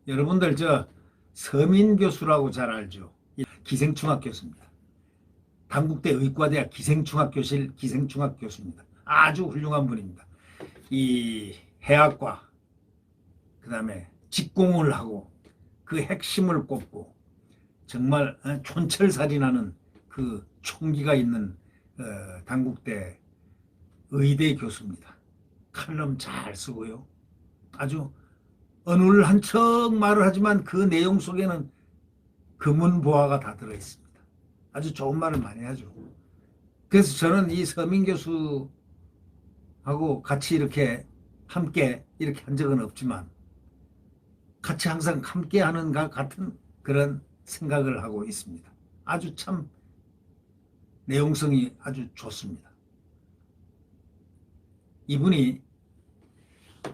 여러분들 저 서민 교수라고 잘 알죠? 기생충학 교수입니다. 단국대 의과대학 기생충학교실 기생충학 교수입니다. 아주 훌륭한 분입니다. 이 해학과 그다음에 직공을 하고 그 핵심을 꼽고 정말 촌철살인하는 그 총기가 있는 단국대 의대 교수입니다. 칼럼 잘 쓰고요. 아주 언어를 한척 말을 하지만 그 내용 속에는 금은보화가 다 들어있습니다. 아주 좋은 말을 많이 하죠. 그래서 저는 이 서민 교수하고 같이 이렇게 함께 이렇게 한 적은 없지만 같이 항상 함께 하는 것 같은 그런 생각을 하고 있습니다. 아주 참 내용성이 아주 좋습니다. 이분이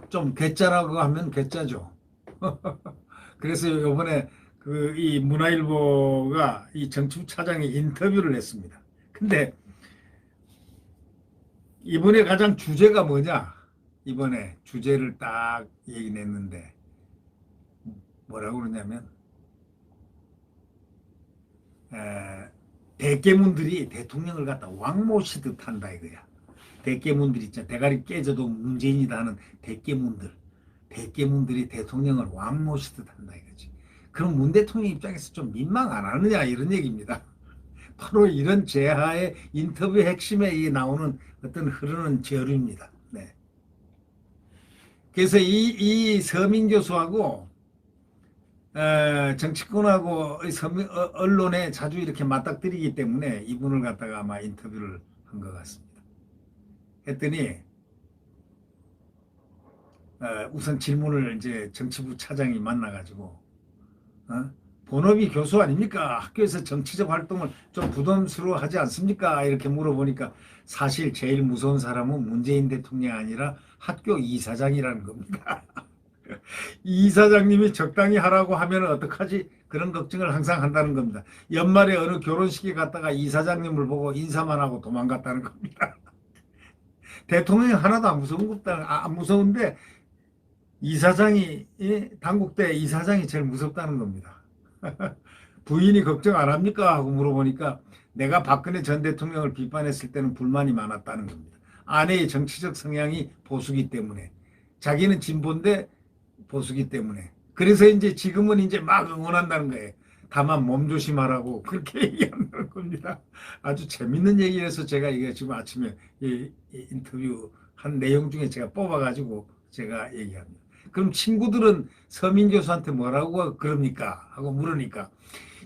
좀 괴짜라고 하면 괴짜죠. 그래서 이번에 이 문화일보가 이 정치부 차장이 인터뷰를 했습니다. 근데 이번에 가장 주제가 뭐냐? 이번에 주제를 딱 얘기했는데 뭐라고 그러냐면 대깨문들이 대통령을 갖다 왕모시듯 한다 이거야. 대깨문들 있잖아. 대가리 깨져도 문재인이다 하는 대깨문들이 대통령을 왕모시듯 한다 이거지. 그럼 문 대통령 입장에서 좀 민망 안 하느냐 이런 얘기입니다. 바로 이런 제하의 인터뷰 핵심에 나오는 어떤 흐르는 저류입니다. 네. 그래서 이 서민 교수하고 정치권하고 언론에 자주 이렇게 맞닥뜨리기 때문에 이분을 갖다가 아마 인터뷰를 한 것 같습니다. 했더니 우선 질문을 이제 정치부 차장이 만나가지고 본업이 교수 아닙니까? 학교에서 정치적 활동을 좀 부담스러워하지 않습니까? 이렇게 물어보니까 사실 제일 무서운 사람은 문재인 대통령이 아니라 학교 이사장이라는 겁니다. 이사장님이 적당히 하라고 하면 어떡하지? 그런 걱정을 항상 한다는 겁니다. 연말에 어느 결혼식에 갔다가 이사장님을 보고 인사만 하고 도망갔다는 겁니다. 대통령이 하나도 안 무서운데 이사장이 당국대 이사장이 제일 무섭다는 겁니다. 부인이 걱정 안 합니까? 하고 물어보니까 내가 박근혜 전 대통령을 비판했을 때는 불만이 많았다는 겁니다. 아내의 정치적 성향이 보수기 때문에 자기는 진보인데 보수기 때문에 그래서 이제 지금은 이제 막 응원한다는 거예요. 다만 몸조심하라고 그렇게 얘기한다는 겁니다. 아주 재밌는 얘기라서 제가 이게 지금 아침에 인터뷰 한 내용 중에 제가 뽑아가지고 제가 얘기합니다. 그럼 친구들은 서민 교수한테 뭐라고 그럽니까? 하고 물으니까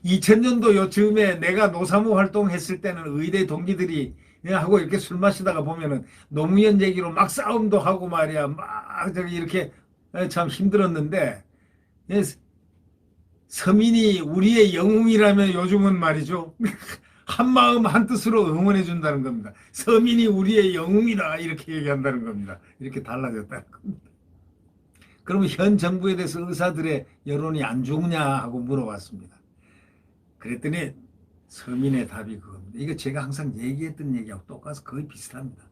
2000년도 요즘에 내가 노사모 활동했을 때는 의대 동기들이 하고 이렇게 술 마시다가 보면은 노무현 얘기로 막 싸움도 하고 말이야. 막 저기 이렇게 참 힘들었는데 서민이 우리의 영웅이라면 요즘은 말이죠. 한마음 한뜻으로 응원해 준다는 겁니다. 서민이 우리의 영웅이다 이렇게 얘기한다는 겁니다. 이렇게 달라졌다는 겁니다. 그러면 현 정부에 대해서 의사들의 여론이 안 좋으냐 하고 물어봤습니다. 그랬더니 서민의 답이 그겁니다. 이거 제가 항상 얘기했던 얘기하고 똑같아서 거의 비슷합니다.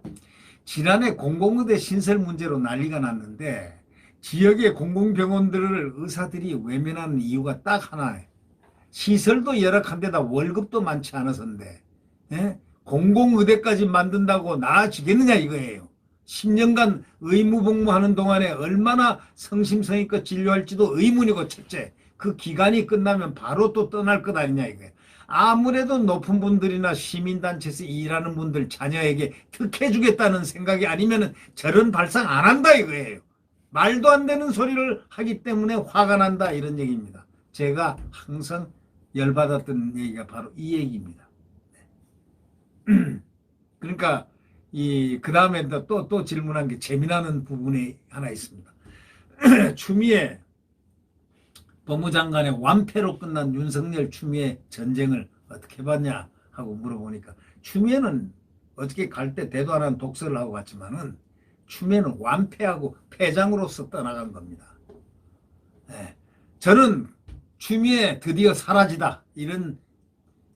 지난해 공공의대 신설 문제로 난리가 났는데 지역의 공공병원들을 의사들이 외면하는 이유가 딱 하나예요. 시설도 열악한데다 월급도 많지 않아서인데 공공의대까지 만든다고 나아지겠느냐 이거예요. 10년간 의무복무하는 동안에 얼마나 성심성의껏 진료할지도 의문이고 첫째 그 기간이 끝나면 바로 또 떠날 것 아니냐 이거예요. 아무래도 높은 분들이나 시민단체에서 일하는 분들 자녀에게 특혜주겠다는 생각이 아니면 저런 발상 안 한다 이거예요. 말도 안 되는 소리를 하기 때문에 화가 난다 이런 얘기입니다. 제가 항상 열받았던 얘기가 바로 이 얘기입니다. 그러니까 그 다음에 또 질문한 게 재미나는 부분이 하나 있습니다. 추미애 법무장관의 완패로 끝난 윤석열 추미애 전쟁을 어떻게 봤냐 하고 물어보니까 추미애는 어떻게 갈 때 대도 안 하는 독서를 하고 갔지만은 추미애는 완패하고 패장으로서 떠나간 겁니다. 네. 저는 추미애 드디어 사라지다 이런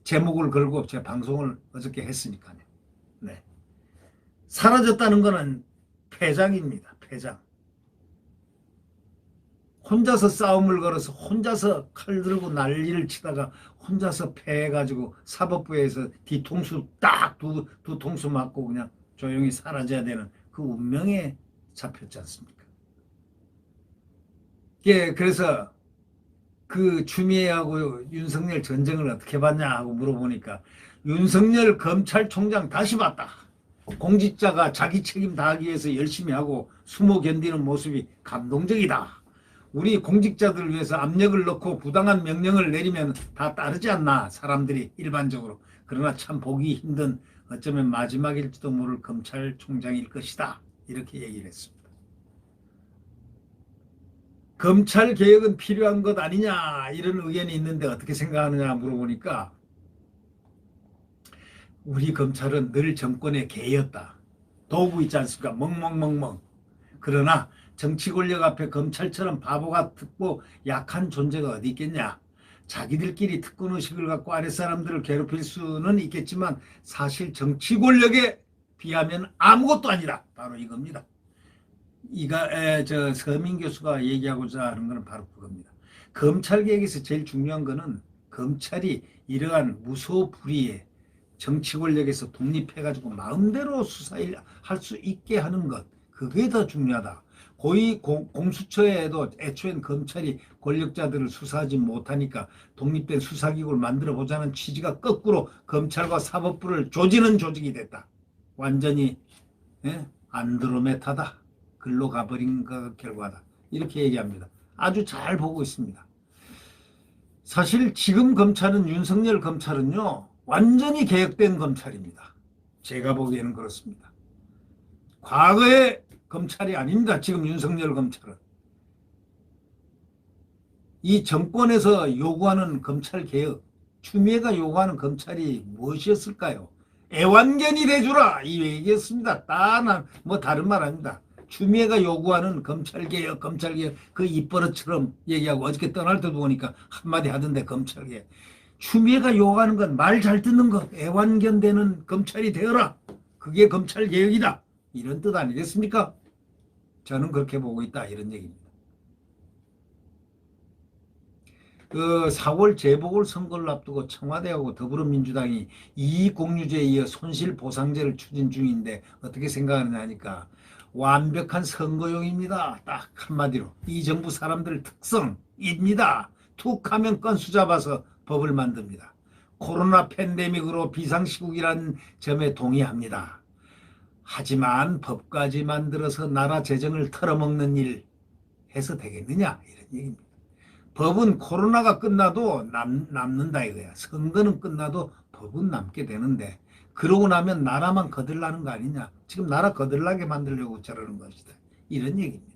제목을 걸고 제 방송을 어저께 했으니까요. 네. 사라졌다는 것은 패장입니다. 패장. 혼자서 싸움을 걸어서 혼자서 칼 들고 난리를 치다가 혼자서 패해가지고 사법부에서 뒤통수 딱 두 통수 맞고 그냥 조용히 사라져야 되는 그 운명에 잡혔지 않습니까? 예, 그래서 그 추미애하고 윤석열 전쟁을 어떻게 봤냐 하고 물어보니까 윤석열 검찰총장 다시 봤다. 공직자가 자기 책임 다하기 위해서 열심히 하고 숨어 견디는 모습이 감동적이다. 우리 공직자들을 위해서 압력을 넣고 부당한 명령을 내리면 다 따르지 않나 사람들이 일반적으로. 그러나 참 보기 힘든 어쩌면 마지막일지도 모를 검찰총장일 것이다. 이렇게 얘기를 했습니다. 검찰 개혁은 필요한 것 아니냐 이런 의견이 있는데 어떻게 생각하느냐 물어보니까 우리 검찰은 늘 정권의 개였다. 도구 있지 않습니까? 멍멍멍멍. 그러나 정치 권력 앞에 검찰처럼 바보 같고 약한 존재가 어디 있겠냐. 자기들끼리 특권 의식을 갖고 아랫사람들을 괴롭힐 수는 있겠지만 사실 정치 권력에 비하면 아무것도 아니다. 바로 이겁니다. 저 서민 교수가 얘기하고자 하는 것은 바로 그겁니다. 검찰 개혁에서 제일 중요한 것은 검찰이 이러한 무소불위의 정치 권력에서 독립해가지고 마음대로 수사를 할 수 있게 하는 것, 그게 더 중요하다. 고위 공수처에도 애초엔 검찰이 권력자들을 수사하지 못하니까 독립된 수사기구를 만들어 보자는 취지가 거꾸로 검찰과 사법부를 조지는 조직이 됐다. 완전히 안드로메다다. 글로 가버린 그 결과다. 이렇게 얘기합니다. 아주 잘 보고 있습니다. 사실 지금 검찰은 윤석열 검찰은요. 완전히 개혁된 검찰입니다. 제가 보기에는 그렇습니다. 과거의 검찰이 아닙니다. 지금 윤석열 검찰은. 이 정권에서 요구하는 검찰 개혁, 추미애가 요구하는 검찰이 무엇이었을까요? 애완견이 돼주라 이 얘기였습니다. 뭐 다른 말 아닙니다. 추미애가 요구하는 검찰개혁 그 입버릇처럼 얘기하고 어저께 떠날 때도 보니까 한마디 하던데 검찰개혁. 추미애가 요구하는 건 말 잘 듣는 것, 애완견 되는 검찰이 되어라. 그게 검찰개혁이다. 이런 뜻 아니겠습니까? 저는 그렇게 보고 있다. 이런 얘기입니다. 그 4월 재보궐선거를 앞두고 청와대하고 더불어민주당이 이익공유제에 이어 손실보상제를 추진 중인데 어떻게 생각하느냐 하니까 완벽한 선거용입니다. 딱 한마디로. 이 정부 사람들 특성입니다. 툭 하면 건수 잡아서 법을 만듭니다. 코로나 팬데믹으로 비상시국이라는 점에 동의합니다. 하지만 법까지 만들어서 나라 재정을 털어먹는 일 해서 되겠느냐 이런 얘기입니다. 법은 코로나가 끝나도 남는다 이거야. 선거는 끝나도 법은 남게 되는데 그러고 나면 나라만 거들나는 거 아니냐. 지금 나라 거들나게 만들려고 저러는 것이다. 이런 얘기입니다.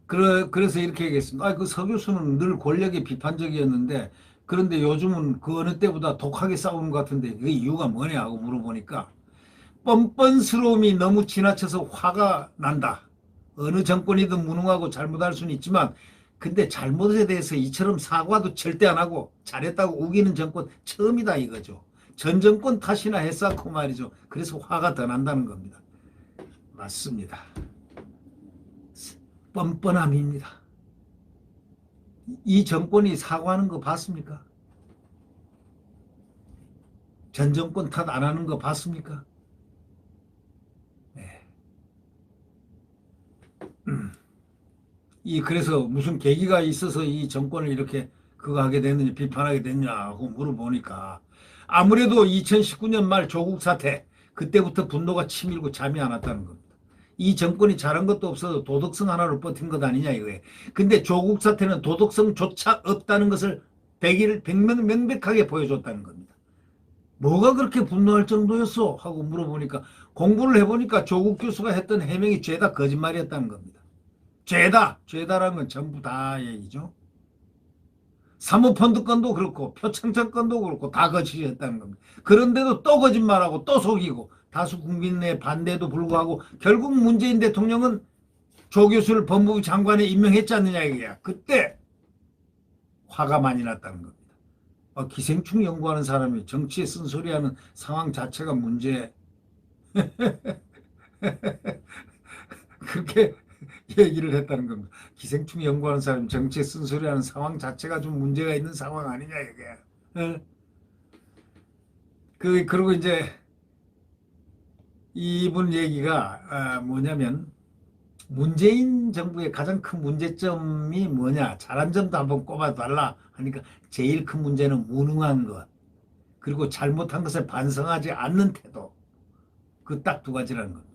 그래서 이렇게 얘기했습니다. 그 서 교수는 늘 권력에 비판적이었는데 그런데 요즘은 그 어느 때보다 독하게 싸우는 것 같은데 그게 이유가 뭐냐 하고 물어보니까 뻔뻔스러움이 너무 지나쳐서 화가 난다. 어느 정권이든 무능하고 잘못할 수는 있지만 근데 잘못에 대해서 이처럼 사과도 절대 안 하고 잘했다고 우기는 정권 처음이다 이거죠. 전 정권 탓이나 했었고 말이죠. 그래서 화가 더 난다는 겁니다. 맞습니다. 뻔뻔함입니다. 이 정권이 사과하는 거 봤습니까? 전 정권 탓 안 하는 거 봤습니까? 네. 그래서 무슨 계기가 있어서 이 정권을 이렇게 그거 하게 됐느냐, 비판하게 됐냐고 물어보니까 아무래도 2019년 말 조국 사태, 그때부터 분노가 치밀고 잠이 안 왔다는 겁니다. 이 정권이 잘한 것도 없어도 도덕성 하나로 버틴 것 아니냐 이거예요. 근데 조국 사태는 도덕성조차 없다는 것을 명백하게 보여줬다는 겁니다. 뭐가 그렇게 분노할 정도였어? 하고 물어보니까 공부를 해보니까 조국 교수가 했던 해명이 죄다 거짓말이었다는 겁니다. 죄다라는 건 전부 다 얘기죠. 사모펀드 건도 그렇고 표창장 건도 그렇고 다 거짓이었다는 겁니다. 그런데도 또 거짓말하고 또 속이고 다수 국민의 반대에도 불구하고 결국 문재인 대통령은 조 교수를 법무부 장관에 임명했지 않느냐 이거야. 그때 화가 많이 났다는 겁니다. 기생충 연구하는 사람이 정치에 쓴소리하는 상황 자체가 문제. 이렇게 얘기를 했다는 겁니다. 기생충 연구하는 사람 정치에 쓴소리하는 상황 자체가 좀 문제가 있는 상황 아니냐 이게. 어? 그리고 이제 이분 얘기가 뭐냐면 문재인 정부의 가장 큰 문제점이 뭐냐, 잘한 점도 한번 꼽아달라 하니까 제일 큰 문제는 무능한 것, 그리고 잘못한 것을 반성하지 않는 태도, 그 딱 두 가지라는 겁니다.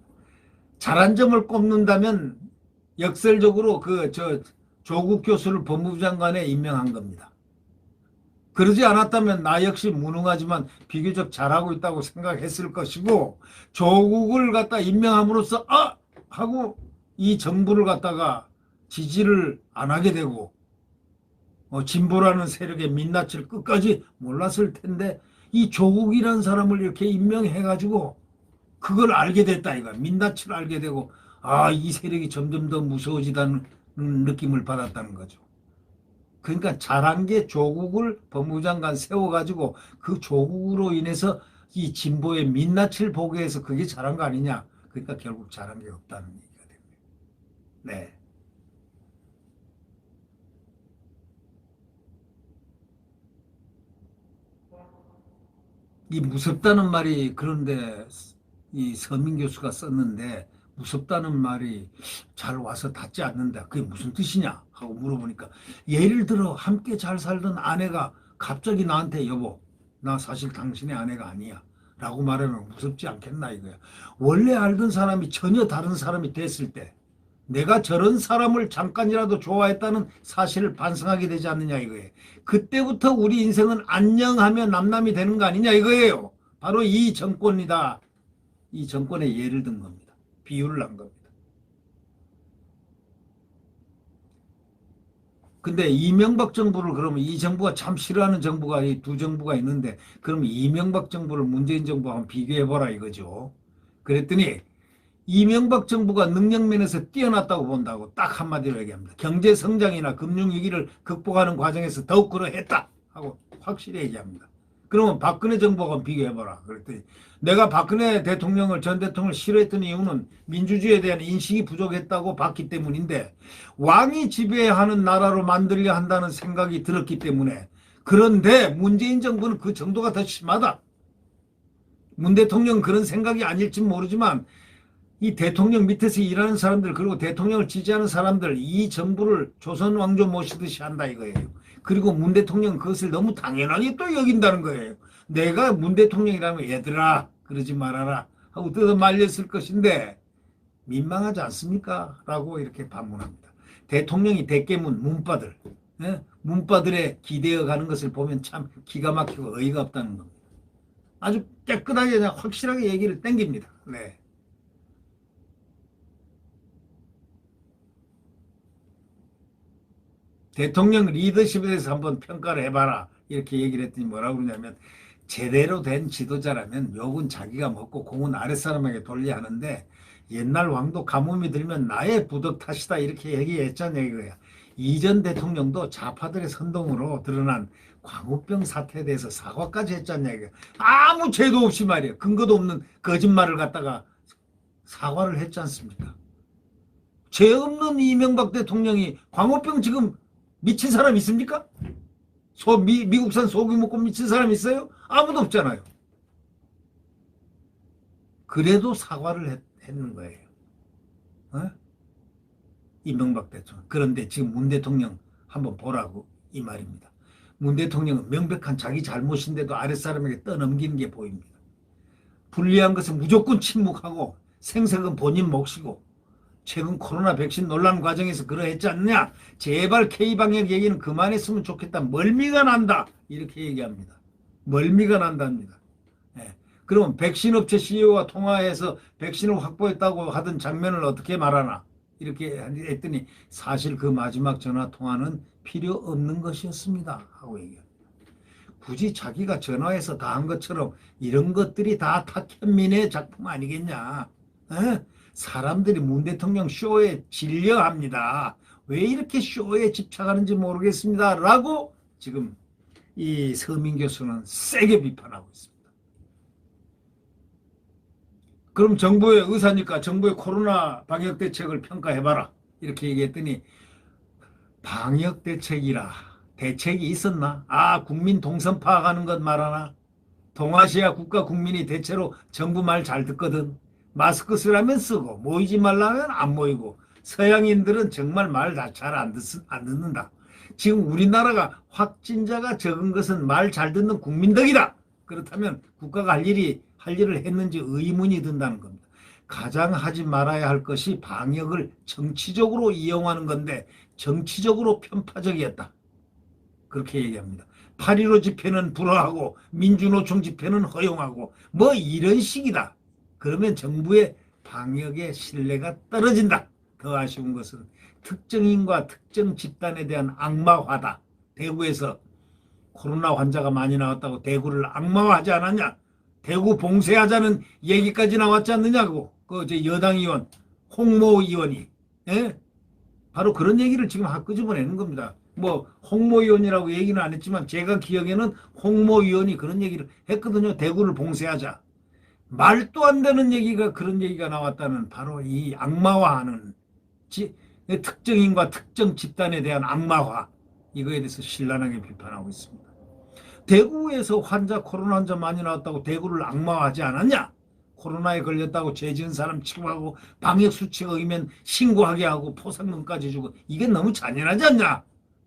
잘한 점을 꼽는다면 역설적으로 조국 교수를 법무부 장관에 임명한 겁니다. 그러지 않았다면 나 역시 무능하지만 비교적 잘하고 있다고 생각했을 것이고, 조국을 갖다 임명함으로써 하고 이 정부를 갖다가 지지를 안 하게 되고 진보라는 세력의 민낯을 끝까지 몰랐을 텐데, 이 조국이라는 사람을 이렇게 임명해가지고 그걸 알게 됐다 이거. 민낯을 알게 되고 이 세력이 점점 더 무서워지다는 느낌을 받았다는 거죠. 그러니까 잘한 게 조국을 법무부 장관 세워가지고 그 조국으로 인해서 이 진보의 민낯을 보게 해서 그게 잘한 거 아니냐. 그러니까 결국 잘한 게 없다는 얘기가 됩니다. 네. 이 무섭다는 말이, 그런데 이 서민 교수가 썼는데 무섭다는 말이 잘 와서 닿지 않는다. 그게 무슨 뜻이냐 하고 물어보니까, 예를 들어 함께 잘 살던 아내가 갑자기 나한테 여보, 나 사실 당신의 아내가 아니야 라고 말하면 무섭지 않겠나 이거야. 원래 알던 사람이 전혀 다른 사람이 됐을 때 내가 저런 사람을 잠깐이라도 좋아했다는 사실을 반성하게 되지 않느냐 이거예요. 그때부터 우리 인생은 안녕하며 남남이 되는 거 아니냐 이거예요. 바로 이 정권이다. 이 정권의 예를 든 겁니다. 비유를 한 겁니다. 근데 이명박 정부를, 그러면 이 정부가 참 싫어하는 정부가 이 두 정부가 있는데, 그럼 이명박 정부를 문재인 정부와 한번 비교해보라 이거죠. 그랬더니 이명박 정부가 능력면에서 뛰어났다고 본다고 딱 한마디로 얘기합니다. 경제 성장이나 금융위기를 극복하는 과정에서 더욱 그러했다 하고 확실히 얘기합니다. 그러면 박근혜 정부하고 비교해봐라. 그랬더니 내가 박근혜 대통령을, 전 대통령을 싫어했던 이유는 민주주의에 대한 인식이 부족했다고 봤기 때문인데, 왕이 지배하는 나라로 만들려 한다는 생각이 들었기 때문에. 그런데 문재인 정부는 그 정도가 더 심하다. 문 대통령은 그런 생각이 아닐지 모르지만 이 대통령 밑에서 일하는 사람들, 그리고 대통령을 지지하는 사람들, 이 정부를 조선 왕조 모시듯이 한다 이거예요. 그리고 문 대통령은 그것을 너무 당연하게 또 여긴다는 거예요. 내가 문 대통령이라면 얘들아 그러지 말아라 하고 뜯어 말렸을 것인데, 민망하지 않습니까? 라고 이렇게 반문합니다. 대통령이 대깨문 문바들, 문바들에 기대어 가는 것을 보면 참 기가 막히고 어이가 없다는 겁니다. 아주 깨끗하게 그냥 확실하게 얘기를 땡깁니다. 네. 대통령 리더십에 대해서 한번 평가를 해봐라 이렇게 얘기를 했더니 뭐라고 그러냐면, 제대로 된 지도자라면 욕은 자기가 먹고 공은 아랫사람에게 돌려야 하는데, 옛날 왕도 가뭄이 들면 나의 부덕 탓이다 이렇게 얘기했잖아요 이거야. 이전 대통령도 좌파들의 선동으로 드러난 광우병 사태에 대해서 사과까지 했잖냐 이거. 아무 죄도 없이 말이야, 근거도 없는 거짓말을 갖다가 사과를 했지 않습니까? 죄 없는 이명박 대통령이 광우병 지금 미친 사람 있습니까? 미국산 소고기 먹고 미친 사람 있어요? 아무도 없잖아요. 그래도 사과를 했는 거예요. 어? 이명박 대통령. 그런데 지금 문 대통령 한번 보라고 이 말입니다. 문 대통령은 명백한 자기 잘못인데도 아랫사람에게 떠넘기는 게 보입니다. 불리한 것은 무조건 침묵하고 생색은 본인 몫이고, 최근 코로나 백신 논란 과정에서 그러했지 않느냐. 제발 K방역 얘기는 그만했으면 좋겠다. 멀미가 난다. 이렇게 얘기합니다. 멀미가 난답니다. 예. 그러면 백신 업체 CEO와 통화해서 백신을 확보했다고 하던 장면을 어떻게 말하나. 이렇게 했더니 사실 그 마지막 전화 통화는 필요 없는 것이었습니다. 하고 얘기합니다. 굳이 자기가 전화해서 다 한 것처럼 이런 것들이 다 탁현민의 작품 아니겠냐. 에? 사람들이 문 대통령 쇼에 질려합니다. 왜 이렇게 쇼에 집착하는지 모르겠습니다. 라고 지금 이 서민 교수는 세게 비판하고 있습니다. 그럼 정부의 의사니까 정부의 코로나 방역 대책을 평가해봐라. 이렇게 얘기했더니 방역 대책이라 대책이 있었나? 아, 국민 동선 파악하는 것 말하나? 동아시아 국가 국민이 대체로 정부 말 잘 듣거든. 마스크 쓰라면 쓰고 모이지 말라면 안 모이고 서양인들은 정말 말 잘 안 듣는다. 지금 우리나라가 확진자가 적은 것은 말 잘 듣는 국민 덕이다. 그렇다면 국가가 할 일을 했는지 의문이 든다는 겁니다. 가장 하지 말아야 할 것이 방역을 정치적으로 이용하는 건데 정치적으로 편파적이었다. 그렇게 얘기합니다. 8.15 집회는 불허하고 민주노총 집회는 허용하고 뭐 이런 식이다. 그러면 정부의 방역의 신뢰가 떨어진다. 더 아쉬운 것은 특정인과 특정 집단에 대한 악마화다. 대구에서 코로나 환자가 많이 나왔다고 대구를 악마화하지 않았냐. 대구 봉쇄하자는 얘기까지 나왔지 않느냐고. 그 여당 의원 홍모 의원이 바로 그런 얘기를 지금 끄집어내는 겁니다. 뭐 홍모 의원이라고 얘기는 안 했지만 제가 기억에는 홍모 의원이 그런 얘기를 했거든요. 대구를 봉쇄하자. 말도 안 되는 얘기가 그런 얘기가 나왔다는 바로 이 악마화하는 특정인과 특정 집단에 대한 악마화 이거에 대해서 신랄하게 비판하고 있습니다. 대구에서 코로나 환자 많이 나왔다고 대구를 악마화하지 않았냐? 코로나에 걸렸다고 죄 지은 사람 취급하고 방역수칙 어기면 신고하게 하고 포상금까지 주고 이게 너무 잔인하지 않냐?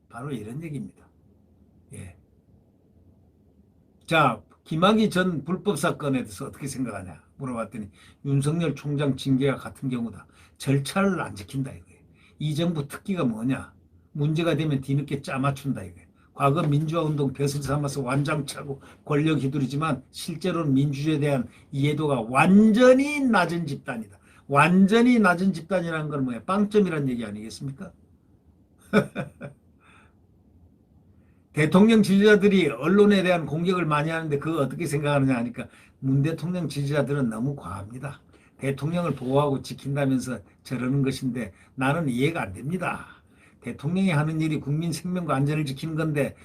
바로 이런 얘기입니다. 예. 자, 김학의 전 불법 사건에 대해서 어떻게 생각하냐 물어봤더니 윤석열 총장 징계가 같은 경우다. 절차를 안 지킨다 이거예요. 이 정부 특기가 뭐냐? 문제가 되면 뒤늦게 짜맞춘다 이거예요. 과거 민주화운동 벼슬 삼아서 완장차고 권력 휘두르지만 실제로는 민주주의에 대한 이해도가 완전히 낮은 집단이다. 완전히 낮은 집단이라는 건 뭐야? 빵점이란 얘기 아니겠습니까? 대통령 지지자들이 언론에 대한 공격을 많이 하는데 그거 어떻게 생각하느냐 하니까 문 대통령 지지자들은 너무 과합니다. 대통령을 보호하고 지킨다면서 저러는 것인데 나는 이해가 안 됩니다. 대통령이 하는 일이 국민 생명과 안전을 지키는 건데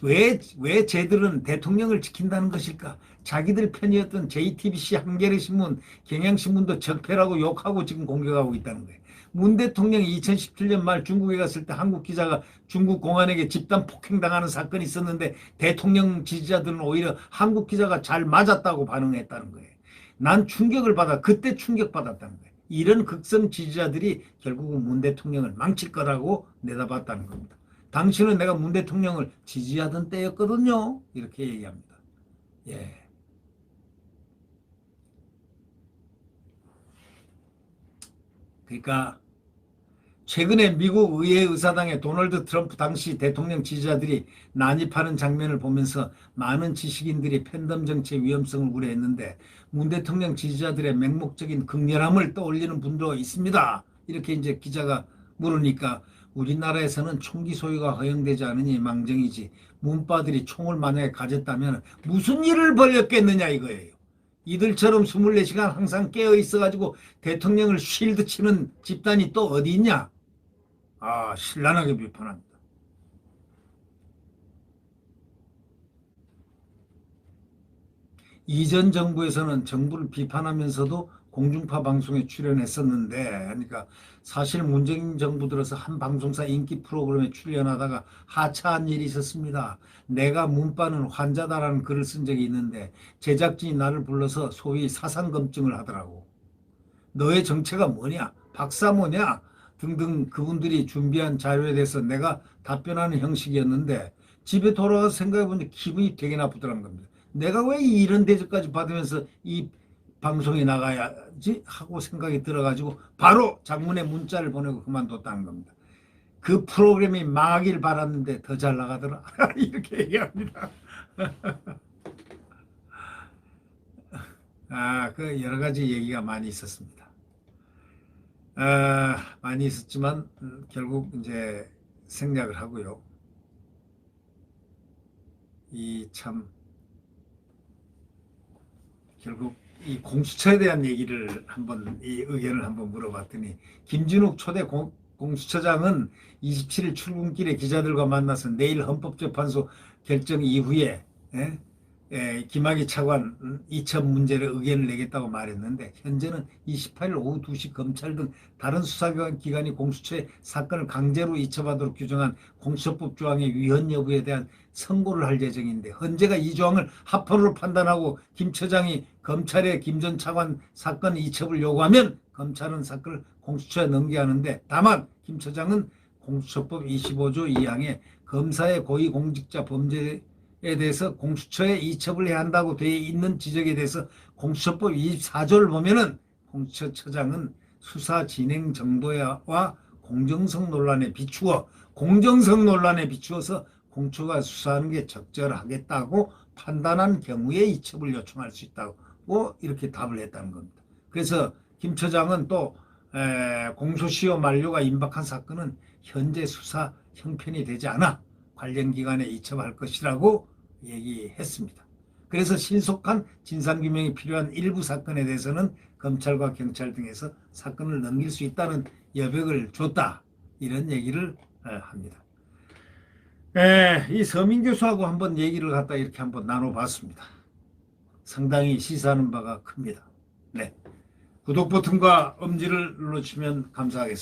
왜 쟤들은 대통령을 지킨다는 것일까? 자기들 편이었던 JTBC, 한겨레신문, 경향신문도 적폐라고 욕하고 지금 공격하고 있다는 거예요. 문 대통령이 2017년 말 중국에 갔을 때 한국 기자가 중국 공안에게 집단 폭행당하는 사건이 있었는데 대통령 지지자들은 오히려 한국 기자가 잘 맞았다고 반응했다는 거예요. 난 충격을 그때 충격받았다는 거예요. 이런 극성 지지자들이 결국은 문 대통령을 망칠 거라고 내다봤다는 겁니다. 당신은 내가 문 대통령을 지지하던 때였거든요. 이렇게 얘기합니다. 예. 그러니까 최근에 미국 의회 의사당의 도널드 트럼프 당시 대통령 지지자들이 난입하는 장면을 보면서 많은 지식인들이 팬덤 정치의 위험성을 우려했는데 문 대통령 지지자들의 맹목적인 극렬함을 떠올리는 분도 있습니다. 이렇게 이제 기자가 물으니까 우리나라에서는 총기 소유가 허용되지 않으니 망정이지 문바들이 총을 만약에 가졌다면 무슨 일을 벌였겠느냐 이거예요. 이들처럼 24시간 항상 깨어 있어가지고 대통령을 쉴드 치는 집단이 또 어디 있냐? 아, 신랄하게 비판합니다. 이전 정부에서는 정부를 비판하면서도 공중파 방송에 출연했었는데, 그러니까 사실 문재인 정부 들어서 한 방송사 인기 프로그램에 출연하다가 하차한 일이 있었습니다. 내가 문바는 환자다라는 글을 쓴 적이 있는데 제작진이 나를 불러서 소위 사상검증을 하더라고. 너의 정체가 뭐냐? 박사모냐? 등등 그분들이 준비한 자료에 대해서 내가 답변하는 형식이었는데 집에 돌아가서 생각해보니 기분이 되게 나쁘더라는 겁니다. 내가 왜 이런 대접까지 받으면서 이 방송에 나가야지 하고 생각이 들어가지고 바로 장문의 문자를 보내고 그만뒀다는 겁니다. 그 프로그램이 망하길 바랐는데 더 잘 나가더라. 이렇게 얘기합니다. 그 여러 가지 얘기가 많이 있었습니다. 많이 있었지만 결국 이제 생략을 하고요. 결국 이 공수처에 대한 얘기를 이 의견을 한번 물어봤더니 김진욱 초대 공수처장은 27일 출근길에 기자들과 만나서 내일 헌법재판소 결정 이후에 김학의 차관 이첩 문제를 의견을 내겠다고 말했는데 현재는 28일 오후 2시 검찰 등 다른 수사기관이 공수처에 사건을 강제로 이첩하도록 규정한 공수처법 조항의 위헌 여부에 대한 선고를 할 예정인데 헌재가 이 조항을 합헌으로 판단하고 김 처장이 검찰에 김 전 차관 사건 이첩을 요구하면 검찰은 사건을 공수처에 넘겨야 하는데 다만 김 처장은 공수처법 25조 2항에 검사의 고위공직자 범죄에 대해서 공수처에 이첩을 해야 한다고 되어 있는 지적에 대해서 공수처법 24조를 보면은 공수처처장은 수사 진행 정도와 공정성 논란에 비추어서 공처가 수사하는 게 적절하겠다고 판단한 경우에 이첩을 요청할 수 있다고 이렇게 답을 했다는 겁니다. 그래서 김 처장은 또 공소시효 만료가 임박한 사건은 현재 수사 형편이 되지 않아 관련 기관에 이첩할 것이라고 얘기했습니다. 그래서 신속한 진상규명이 필요한 일부 사건에 대해서는 검찰과 경찰 등에서 사건을 넘길 수 있다는 여백을 줬다. 이런 얘기를 합니다. 이 서민 교수하고 한번 얘기를 갖다 이렇게 한번 나눠봤습니다. 상당히 시사하는 바가 큽니다. 네. 구독 버튼과 엄지를 눌러주시면 감사하겠습니다.